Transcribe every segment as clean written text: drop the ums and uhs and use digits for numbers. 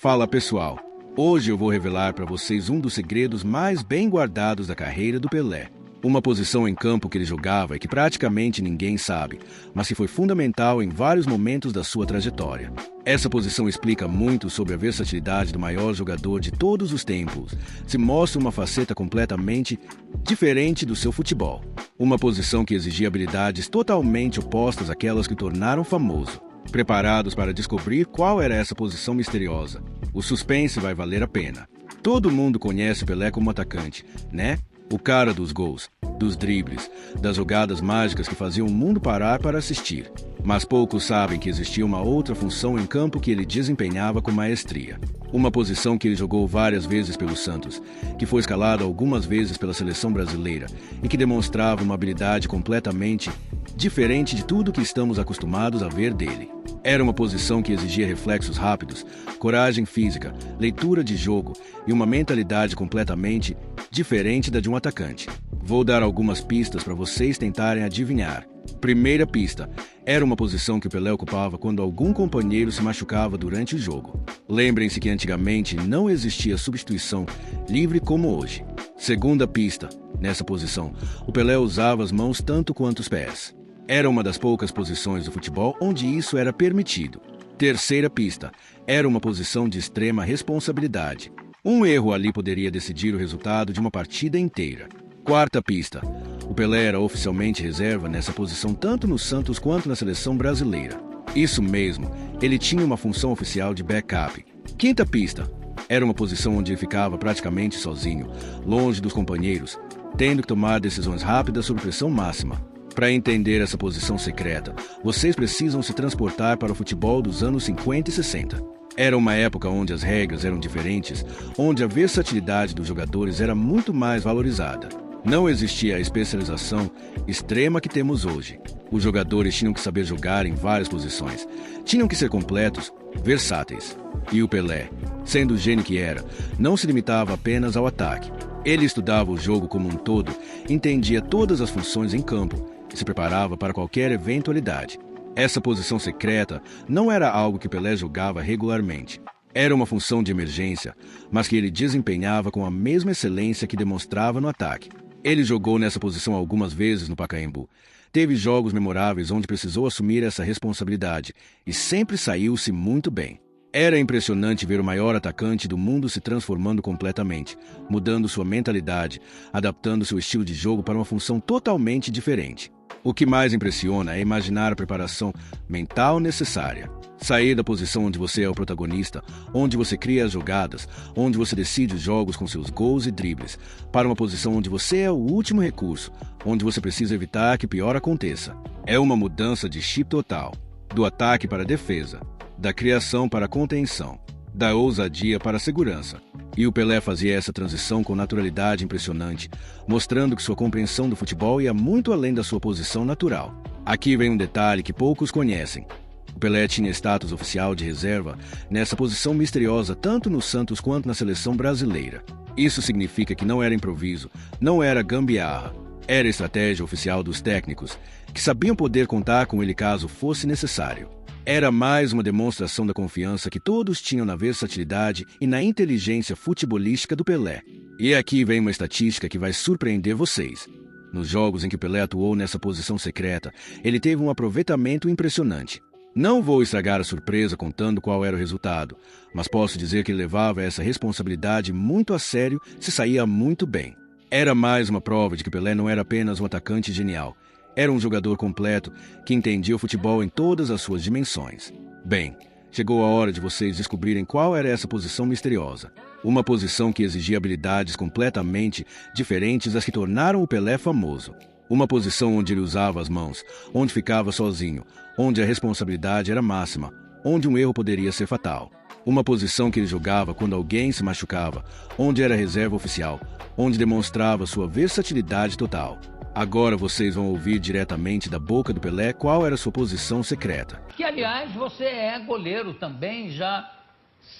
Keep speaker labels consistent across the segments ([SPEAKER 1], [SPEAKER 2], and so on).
[SPEAKER 1] Fala pessoal, hoje eu vou revelar para vocês um dos segredos mais bem guardados da carreira do Pelé. Uma posição em campo que ele jogava e que praticamente ninguém sabe, mas que foi fundamental em vários momentos da sua trajetória. Essa posição explica muito sobre a versatilidade do maior jogador de todos os tempos. Se mostra uma faceta completamente diferente do seu futebol. Uma posição que exigia habilidades totalmente opostas àquelas que o tornaram famoso. Preparados para descobrir qual era essa posição misteriosa? O suspense vai valer a pena. Todo mundo conhece Pelé como atacante, né? O cara dos gols, dos dribles, das jogadas mágicas que faziam o mundo parar para assistir. Mas poucos sabem que existia uma outra função em campo que ele desempenhava com maestria. Uma posição que ele jogou várias vezes pelo Santos, que foi escalado algumas vezes pela seleção brasileira e que demonstrava uma habilidade completamente diferente de tudo que estamos acostumados a ver dele. Era uma posição que exigia reflexos rápidos, coragem física, leitura de jogo e uma mentalidade completamente diferente da de um atacante. Vou dar algumas pistas para vocês tentarem adivinhar. Primeira pista: era uma posição que o Pelé ocupava quando algum companheiro se machucava durante o jogo. Lembrem-se que antigamente não existia substituição livre como hoje. Segunda pista: nessa posição, o Pelé usava as mãos tanto quanto os pés. Era uma das poucas posições do futebol onde isso era permitido. Terceira pista: era uma posição de extrema responsabilidade. Um erro ali poderia decidir o resultado de uma partida inteira. Quarta pista: o Pelé era oficialmente reserva nessa posição tanto no Santos quanto na seleção brasileira. Isso mesmo, ele tinha uma função oficial de backup. Quinta pista: era uma posição onde ele ficava praticamente sozinho, longe dos companheiros, tendo que tomar decisões rápidas sob pressão máxima. Para entender essa posição secreta, vocês precisam se transportar para o futebol dos anos 50 e 60. Era uma época onde as regras eram diferentes, onde a versatilidade dos jogadores era muito mais valorizada. Não existia a especialização extrema que temos hoje. Os jogadores tinham que saber jogar em várias posições. Tinham que ser completos, versáteis. E o Pelé, sendo o gênio que era, não se limitava apenas ao ataque. Ele estudava o jogo como um todo, entendia todas as funções em campo e se preparava para qualquer eventualidade. Essa posição secreta não era algo que Pelé jogava regularmente. Era uma função de emergência, mas que ele desempenhava com a mesma excelência que demonstrava no ataque. Ele jogou nessa posição algumas vezes no Pacaembu. Teve jogos memoráveis onde precisou assumir essa responsabilidade e sempre saiu-se muito bem. Era impressionante ver o maior atacante do mundo se transformando completamente, mudando sua mentalidade, adaptando seu estilo de jogo para uma função totalmente diferente. O que mais impressiona é imaginar a preparação mental necessária. Sair da posição onde você é o protagonista, onde você cria as jogadas, onde você decide os jogos com seus gols e dribles, para uma posição onde você é o último recurso, onde você precisa evitar que pior aconteça. É uma mudança de chip total, do ataque para a defesa, da criação para a contenção, da ousadia para a segurança. E o Pelé fazia essa transição com naturalidade impressionante, mostrando que sua compreensão do futebol ia muito além da sua posição natural. Aqui vem um detalhe que poucos conhecem. O Pelé tinha status oficial de reserva nessa posição misteriosa tanto no Santos quanto na seleção brasileira. Isso significa que não era improviso, não era gambiarra. Era estratégia oficial dos técnicos, que sabiam poder contar com ele caso fosse necessário. Era mais uma demonstração da confiança que todos tinham na versatilidade e na inteligência futebolística do Pelé. E aqui vem uma estatística que vai surpreender vocês. Nos jogos em que o Pelé atuou nessa posição secreta, ele teve um aproveitamento impressionante. Não vou estragar a surpresa contando qual era o resultado, mas posso dizer que ele levava essa responsabilidade muito a sério e se saía muito bem. Era mais uma prova de que Pelé não era apenas um atacante genial. Era um jogador completo que entendia o futebol em todas as suas dimensões. Bem, chegou a hora de vocês descobrirem qual era essa posição misteriosa. Uma posição que exigia habilidades completamente diferentes das que tornaram o Pelé famoso. Uma posição onde ele usava as mãos, onde ficava sozinho, onde a responsabilidade era máxima, onde um erro poderia ser fatal. Uma posição que ele jogava quando alguém se machucava, onde era reserva oficial, onde demonstrava sua versatilidade total. Agora vocês vão ouvir diretamente da boca do Pelé qual era sua posição secreta.
[SPEAKER 2] Que, aliás, você é goleiro também, já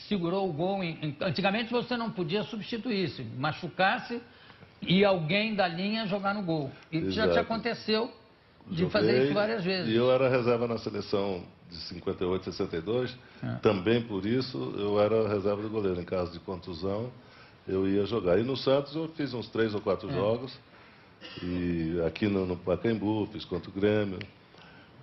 [SPEAKER 2] segurou o gol. Antigamente você não podia substituir, se machucasse e alguém da linha jogar no gol. E já te aconteceu de fazer isso várias vezes.
[SPEAKER 3] E eu era reserva na seleção de 58, 62. Também por isso eu era reserva do goleiro. Em caso de contusão, eu ia jogar. E no Santos eu fiz uns 3 ou 4 jogos. E aqui no Pacaembu, fiz contra o Grêmio,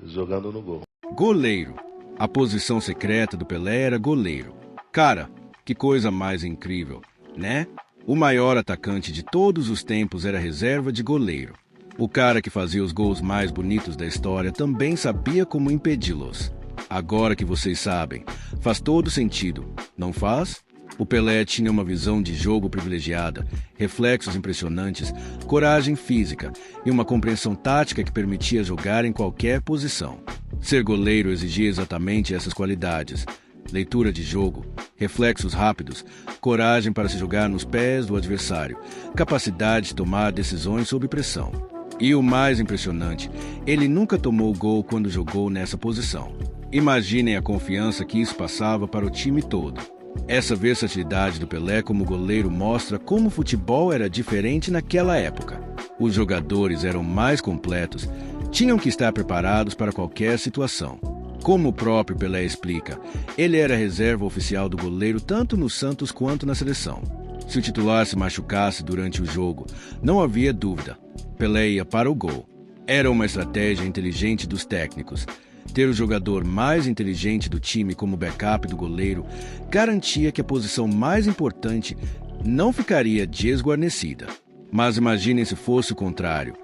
[SPEAKER 3] jogando no gol.
[SPEAKER 1] Goleiro. A posição secreta do Pelé era goleiro. Cara, que coisa mais incrível, né? O maior atacante de todos os tempos era reserva de goleiro. O cara que fazia os gols mais bonitos da história também sabia como impedi-los. Agora que vocês sabem, faz todo sentido, não faz? O Pelé tinha uma visão de jogo privilegiada, reflexos impressionantes, coragem física e uma compreensão tática que permitia jogar em qualquer posição. Ser goleiro exigia exatamente essas qualidades: leitura de jogo, reflexos rápidos, coragem para se jogar nos pés do adversário, capacidade de tomar decisões sob pressão. E o mais impressionante, ele nunca tomou gol quando jogou nessa posição. Imaginem a confiança que isso passava para o time todo. Essa versatilidade do Pelé como goleiro mostra como o futebol era diferente naquela época. Os jogadores eram mais completos, tinham que estar preparados para qualquer situação. Como o próprio Pelé explica, ele era reserva oficial do goleiro tanto no Santos quanto na seleção. Se o titular se machucasse durante o jogo, não havia dúvida, Pelé ia para o gol. Era uma estratégia inteligente dos técnicos. Ter o jogador mais inteligente do time como backup do goleiro garantia que a posição mais importante não ficaria desguarnecida. Mas imaginem se fosse o contrário.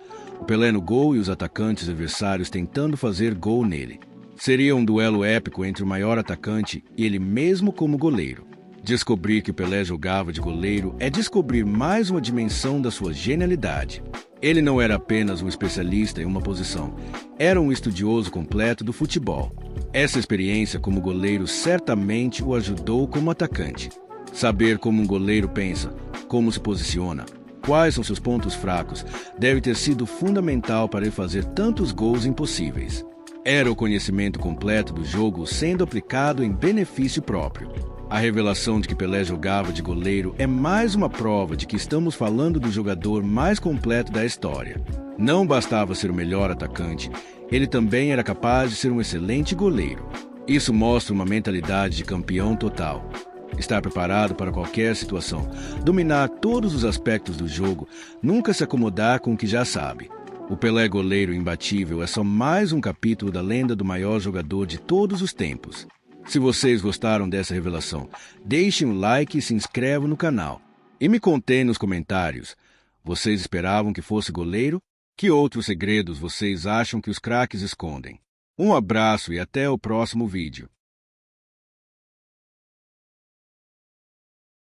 [SPEAKER 1] O Pelé no gol e os atacantes adversários tentando fazer gol nele. Seria um duelo épico entre o maior atacante e ele mesmo como goleiro. Descobrir que o Pelé jogava de goleiro é descobrir mais uma dimensão da sua genialidade. Ele não era apenas um especialista em uma posição, era um estudioso completo do futebol. Essa experiência como goleiro certamente o ajudou como atacante. Saber como um goleiro pensa, como se posiciona, quais são seus pontos fracos, deve ter sido fundamental para ele fazer tantos gols impossíveis. Era o conhecimento completo do jogo sendo aplicado em benefício próprio. A revelação de que Pelé jogava de goleiro é mais uma prova de que estamos falando do jogador mais completo da história. Não bastava ser o melhor atacante, ele também era capaz de ser um excelente goleiro. Isso mostra uma mentalidade de campeão total. Estar preparado para qualquer situação, dominar todos os aspectos do jogo, nunca se acomodar com o que já sabe. O Pelé goleiro imbatível é só mais um capítulo da lenda do maior jogador de todos os tempos. Se vocês gostaram dessa revelação, deixem um like e se inscrevam no canal. E me contem nos comentários. Vocês esperavam que fosse goleiro? Que outros segredos vocês acham que os craques escondem? Um abraço e até o próximo vídeo.